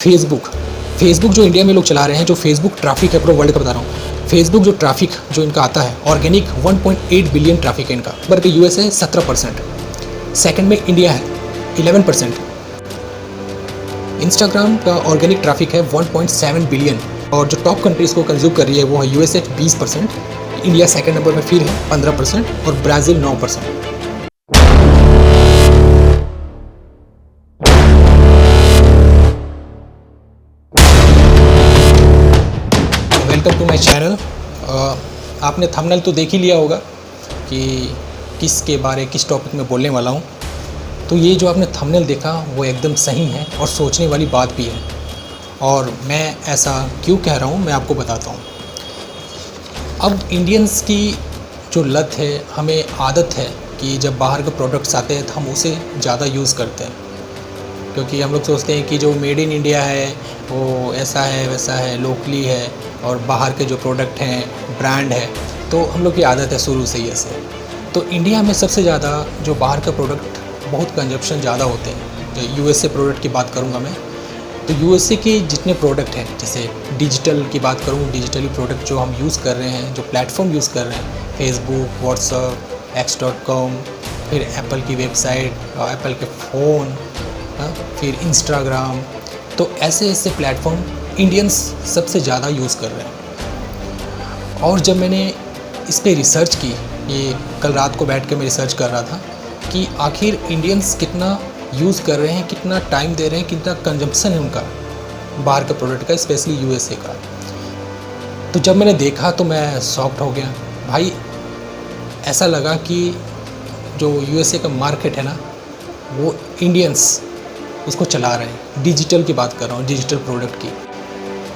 Facebook जो India में लोग चला रहे हैं, जो फेसबुक ट्रैफिक है पूरा वर्ल्ड का बता रहा हूँ। फेसबुक जो ट्रैफिक जो इनका आता है ऑर्गेनिक 1.8 बिलियन ट्रैफिक है इनका। नंबर पे यूएस है 17%, सेकंड में इंडिया है 11%। इंस्टाग्राम का ऑर्गेनिक ट्रैफिक है 1.7 बिलियन और जो टॉप कंट्रीज़ को कंज्यूम कर रही है वो है यूएसए 20%, इंडिया सेकंड नंबर में फिर है 15% और Brazil 9%। Welcome to my channel. आपने थंबनेल तो देख ही लिया होगा कि किस टॉपिक में बोलने वाला हूँ। तो ये जो आपने थंबनेल देखा वो एकदम सही है और सोचने वाली बात भी है, और मैं ऐसा क्यों कह रहा हूँ मैं आपको बताता हूँ। अब इंडियंस की जो लत है, हमें आदत है कि जब बाहर के प्रोडक्ट्स आते हैं तो हम उसे ज़्यादा यूज़ करते हैं, क्योंकि हम लोग सोचते हैं कि जो मेड इन इंडिया है वो ऐसा है वैसा है, लोकली है, और बाहर के जो प्रोडक्ट हैं ब्रांड है, तो हम लोग की आदत है शुरू से ही ऐसे। तो इंडिया में सबसे ज़्यादा जो बाहर का प्रोडक्ट बहुत कंजप्शन ज़्यादा होते हैं। जो यूएसए प्रोडक्ट की बात करूँगा मैं, तो यूएसए के जितने प्रोडक्ट हैं, जैसे डिजिटल की बात करूँ, डिजिटली प्रोडक्ट जो हम यूज़ कर रहे हैं, जो प्लेटफॉर्म यूज़ कर रहे हैं, फेसबुक, व्हाट्सएप, x.com, फिर एप्पल की वेबसाइट, एप्पल के फ़ोन, फिर इंस्टाग्राम, तो ऐसे प्लेटफॉर्म इंडियंस सबसे ज़्यादा यूज़ कर रहे हैं। और जब मैंने इस पर रिसर्च की, ये कल रात को बैठ के मैं रिसर्च कर रहा था कि आखिर इंडियंस कितना यूज़ कर रहे हैं, कितना टाइम दे रहे हैं, कितना कंजम्पशन है उनका बाहर के प्रोडक्ट का, स्पेशली यूएसए का। तो जब मैंने देखा तो मैं शॉक्ड हो गया भाई। ऐसा लगा कि जो यूएसए का मार्केट है ना, वो इंडियंस उसको चला रहे हैं। डिजिटल की बात कर रहा हूँ, डिजिटल प्रोडक्ट की।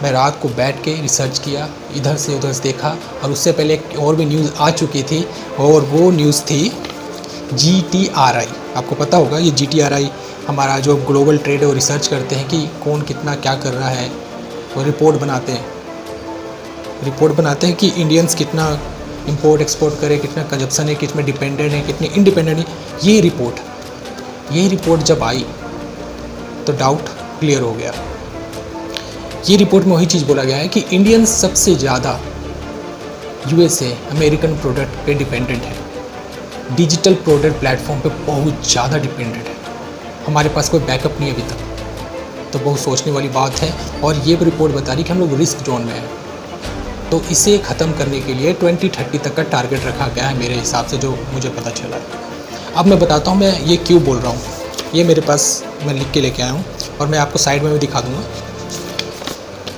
मैं रात को बैठ के रिसर्च किया, इधर से उधर से देखा, और उससे पहले एक और भी न्यूज़ आ चुकी थी, और वो न्यूज़ थी GTRI। आपको पता होगा ये GTRI हमारा जो ग्लोबल ट्रेड है वो रिसर्च करते हैं कि कौन कितना क्या कर रहा है। वो रिपोर्ट बनाते हैं कि इंडियंस कितना इंपोर्ट एक्सपोर्ट करे, कितना कंजप्शन है, कितने डिपेंडेंट है, कितने इंडिपेंडेंट है। ये रिपोर्ट जब आई तो डाउट क्लियर हो गया। ये रिपोर्ट में वही चीज़ बोला गया है कि इंडियंस सबसे ज़्यादा यूएसए अमेरिकन प्रोडक्ट पे डिपेंडेंट है, डिजिटल प्रोडक्ट प्लेटफॉर्म पे बहुत ज़्यादा डिपेंडेंट है। हमारे पास कोई बैकअप नहीं है अभी तक। तो बहुत सोचने वाली बात है, और ये रिपोर्ट बता रही कि हम लोग रिस्क जोन में हैं। तो इसे ख़त्म करने के लिए 2030 तक का टारगेट रखा गया है मेरे हिसाब से, जो मुझे पता चला है। अब मैं बताता हूँ मैं ये क्यों बोल रहा हूँ। ये मेरे पास मैं लिख के लेके आया हूँ, और मैं आपको साइड में भी दिखा दूँगा।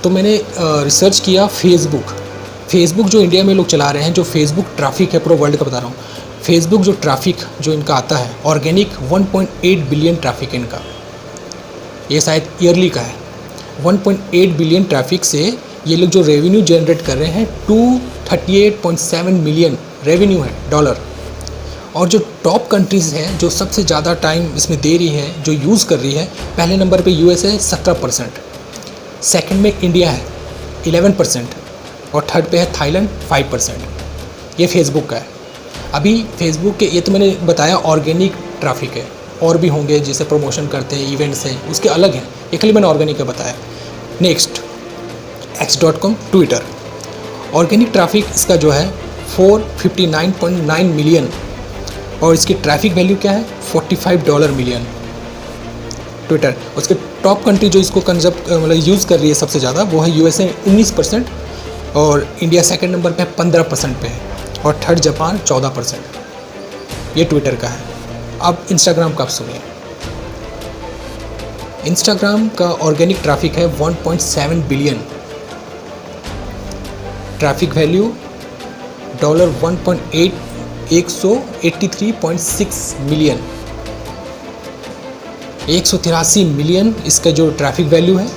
तो मैंने रिसर्च किया फेसबुक जो इंडिया में लोग चला रहे हैं, जो फेसबुक ट्रैफिक है पूरा वर्ल्ड का बता रहा हूँ। फेसबुक जो ट्रैफिक जो इनका आता है ऑर्गेनिक 1.8 बिलियन ट्रैफिक है इनका। ये शायद ईयरली का है। 1.8 बिलियन ट्रैफिक से ये लोग जो रेवेन्यू जनरेट कर रहे हैं 238.7 मिलियन रेवेन्यू है डॉलर। और जो टॉप कंट्रीज़ हैं जो सबसे ज़्यादा टाइम इसमें दे रही है, जो यूज़ कर रही है, पहले नंबर पे यूएसए 17%, सेकंड में इंडिया है 11%, और थर्ड पे है थाईलैंड 5%। ये फेसबुक का है। अभी फेसबुक के, ये तो मैंने बताया ऑर्गेनिक ट्रैफिक है, और भी होंगे जिसे प्रमोशन करते हैं, इवेंट्स हैं, उसके अलग हैं। ये खाली मैंने ऑर्गेनिक का बताया। Next x.com, Twitter. Organic traffic इसका जो है 459.9 मिलियन, और इसकी ट्रैफिक वैल्यू क्या है $45 मिलियन ट्विटर। उसके टॉप कंट्री जो इसको यूज़ कर रही है सबसे ज़्यादा वो है यूएसए 19%, और इंडिया सेकंड नंबर पे 15% पे है, और थर्ड जापान 14%। ये ट्विटर का है। अब इंस्टाग्राम का आप सुनिए। इंस्टाग्राम का ऑर्गेनिक ट्रैफिक है 1.7 billion, traffic value $183.6 million, 183 million इसका जो ट्रैफिक वैल्यू है।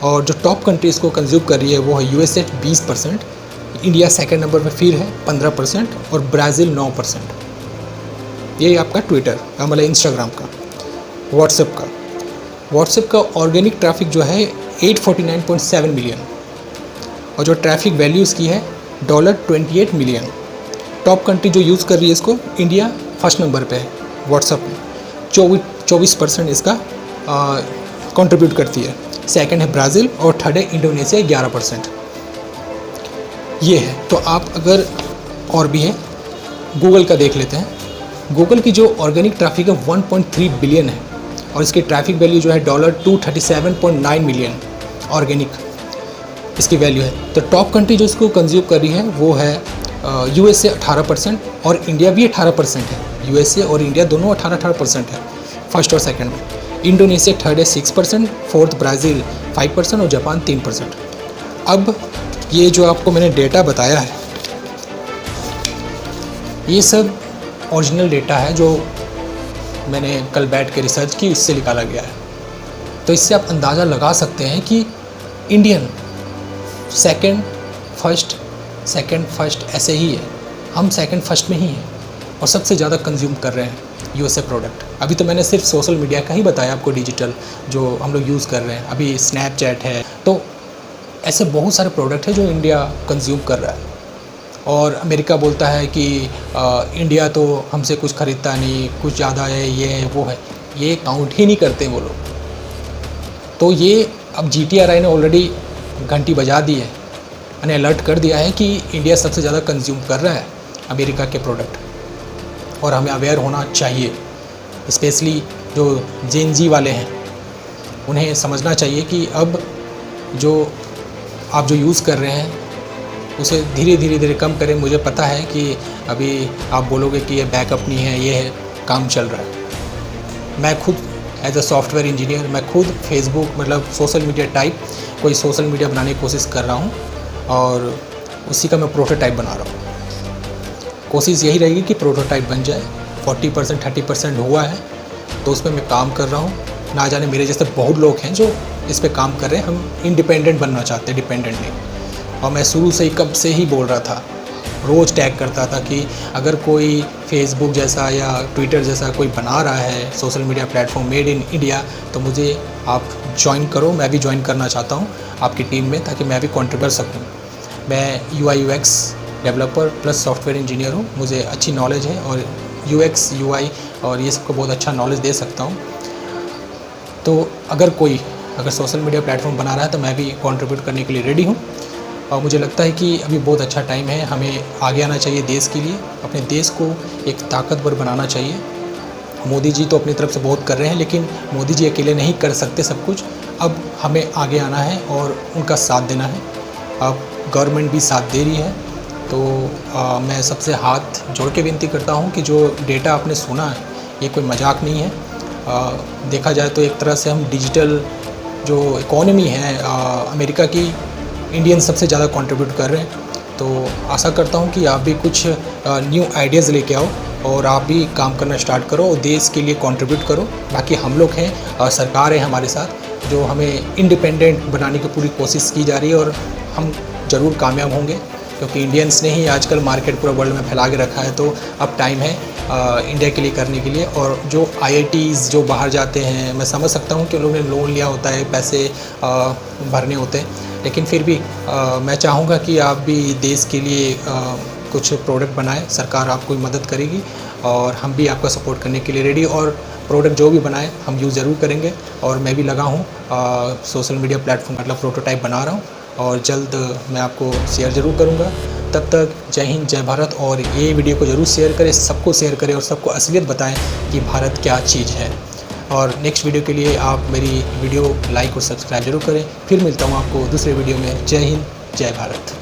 और जो टॉप कंट्रीज़ को कंज्यूम कर रही है वो है यूएसए 20%, इंडिया सेकंड नंबर पे फिर है 15%, और ब्राज़ील 9%। ये आपका ट्विटर मतलब इंस्टाग्राम का। व्हाट्सएप का ऑर्गेनिक ट्रैफिक जो है 849.7 मिलियन, और जो ट्रैफिक वैल्यू इसकी है $28 मिलियन। टॉप कंट्री जो यूज़ कर रही है इसको, इंडिया फर्स्ट नंबर पे है व्हाट्सएप में, 24% इसका कंट्रीब्यूट करती है। सेकंड है ब्राज़ील और थर्ड है इंडोनेशिया 11%। ये है। तो आप अगर और भी है गूगल का देख लेते हैं। गूगल की जो ऑर्गेनिक ट्रैफिक है 1.3 बिलियन है और इसकी ट्रैफिक वैल्यू जो है $237.9 मिलियन ऑर्गेनिक इसकी वैल्यू है। तो टॉप कंट्री जो इसको कंज्यूम कर रही है वो है यूएसए 18% और इंडिया भी 18% है। यूएसए और इंडिया दोनों 18% है फर्स्ट और सेकंड में। इंडोनेशिया थर्ड है 6%, फोर्थ ब्राज़ील 5% और जापान 3%। अब ये जो आपको मैंने डेटा बताया है ये सब ओरिजिनल डेटा है जो मैंने कल बैठ के रिसर्च की, इससे निकाला गया है। तो इससे आप अंदाज़ा लगा सकते हैं कि इंडियन सेकंड फर्स्ट ऐसे ही है। हम सेकंड फर्स्ट में ही हैं और सबसे ज़्यादा कंज्यूम कर रहे हैं यूएसए प्रोडक्ट। अभी तो मैंने सिर्फ सोशल मीडिया का ही बताया आपको, डिजिटल जो हम लोग यूज़ कर रहे हैं। अभी स्नैपचैट है, तो ऐसे बहुत सारे प्रोडक्ट हैं जो इंडिया कंज्यूम कर रहा है। और अमेरिका बोलता है कि इंडिया तो हमसे कुछ ख़रीदता नहीं, कुछ ज़्यादा है, ये है वो है। ये काउंट ही नहीं करते वो लोग। तो ये अब GTRI ने ऑलरेडी घंटी बजा दी है, यानी अलर्ट कर दिया है कि इंडिया सबसे ज़्यादा कंज्यूम कर रहा है अमेरिका के प्रोडक्ट और हमें अवेयर होना चाहिए। स्पेशली जो जेन जी वाले हैं उन्हें समझना चाहिए कि अब जो आप जो यूज़ कर रहे हैं उसे धीरे कम करें। मुझे पता है कि अभी आप बोलोगे कि ये बैकअप नहीं है, ये है, काम चल रहा है। मैं खुद एज अ सॉफ्टवेयर इंजीनियर मैं खुद फेसबुक मतलब सोशल मीडिया टाइप कोई सोशल मीडिया बनाने की कोशिश कर रहा हूँ और उसी का मैं प्रोटोटाइप बना रहा हूँ। कोशिश यही रहेगी कि प्रोटोटाइप बन जाए। 40% 30% हुआ है तो उस पर मैं काम कर रहा हूँ। ना जाने मेरे जैसे बहुत लोग हैं जो इस पर काम कर रहे हैं। हम इंडिपेंडेंट बनना चाहते हैं, डिपेंडेंट नहीं। और मैं शुरू से ही कब से ही बोल रहा था, रोज़ टैग करता था कि अगर कोई फेसबुक जैसा या ट्विटर जैसा कोई बना रहा है social media platform made in India तो मुझे आप ज्वाइन करो। मैं भी ज्वाइन करना चाहता हूँ आपकी टीम में, ताकि मैं भी कंट्रीब्यूट कर सकूँ। मैं UI UX developer plus software engineer हूँ। मुझे अच्छी नॉलेज है और UX UI और ये सबको बहुत अच्छा नॉलेज दे सकता हूँ। तो अगर सोशल मीडिया प्लेटफॉर्म बना रहा है तो मैं भी कंट्रीब्यूट करने के लिए रेडी हूँ। और मुझे लगता है कि अभी बहुत अच्छा टाइम है, हमें आगे आना चाहिए देश के लिए। अपने देश को एक ताकतवर बनाना चाहिए। मोदी जी तो अपनी तरफ से बहुत कर रहे हैं, लेकिन मोदी जी अकेले नहीं कर सकते सब कुछ। अब हमें आगे आना है और उनका साथ देना है। अब गवर्नमेंट भी साथ दे रही है। तो मैं सबसे हाथ जोड़ के विनती करता हूँ कि जो डेटा आपने सुना है ये कोई मजाक नहीं है। देखा जाए तो एक तरह से हम डिजिटल जो इकोनॉमी है अमेरिका की, इंडियन सबसे ज़्यादा कंट्रीब्यूट कर रहे हैं। तो आशा करता हूँ कि आप भी कुछ न्यू आइडियाज़ लेके आओ और आप भी काम करना स्टार्ट करो और देश के लिए कंट्रीब्यूट करो। बाकी हम लोग हैं, सरकार है हमारे साथ जो हमें इंडिपेंडेंट बनाने की पूरी कोशिश की जा रही है और हम ज़रूर कामयाब होंगे, क्योंकि इंडियंस ने ही आजकल मार्केट पूरा वर्ल्ड में फैला के रखा है। तो अब टाइम है इंडिया के लिए करने के लिए। और जो IITs जो बाहर जाते हैं, मैं समझ सकता हूँ कि उन लोगों ने लोन लिया होता है, पैसे भरने होते हैं, लेकिन फिर भी मैं चाहूँगा कि आप भी देश के लिए कुछ प्रोडक्ट बनाएं। सरकार आपको मदद करेगी और हम भी आपका सपोर्ट करने के लिए रेडी। और प्रोडक्ट जो भी बनाएं हम यूज़ ज़रूर करेंगे। और मैं भी लगा हूँ सोशल मीडिया प्लेटफॉर्म मतलब प्रोटोटाइप बना रहा हूँ और जल्द मैं आपको शेयर ज़रूर करूँगा। तब तक जय हिंद, जय भारत। और ये वीडियो को ज़रूर शेयर करें, सबको शेयर करें और सबको असलियत बताएं कि भारत क्या चीज़ है। और नेक्स्ट वीडियो के लिए आप मेरी वीडियो लाइक और सब्सक्राइब जरूर करें। फिर मिलता हूँ आपको दूसरे वीडियो में। जय हिंद, जय भारत।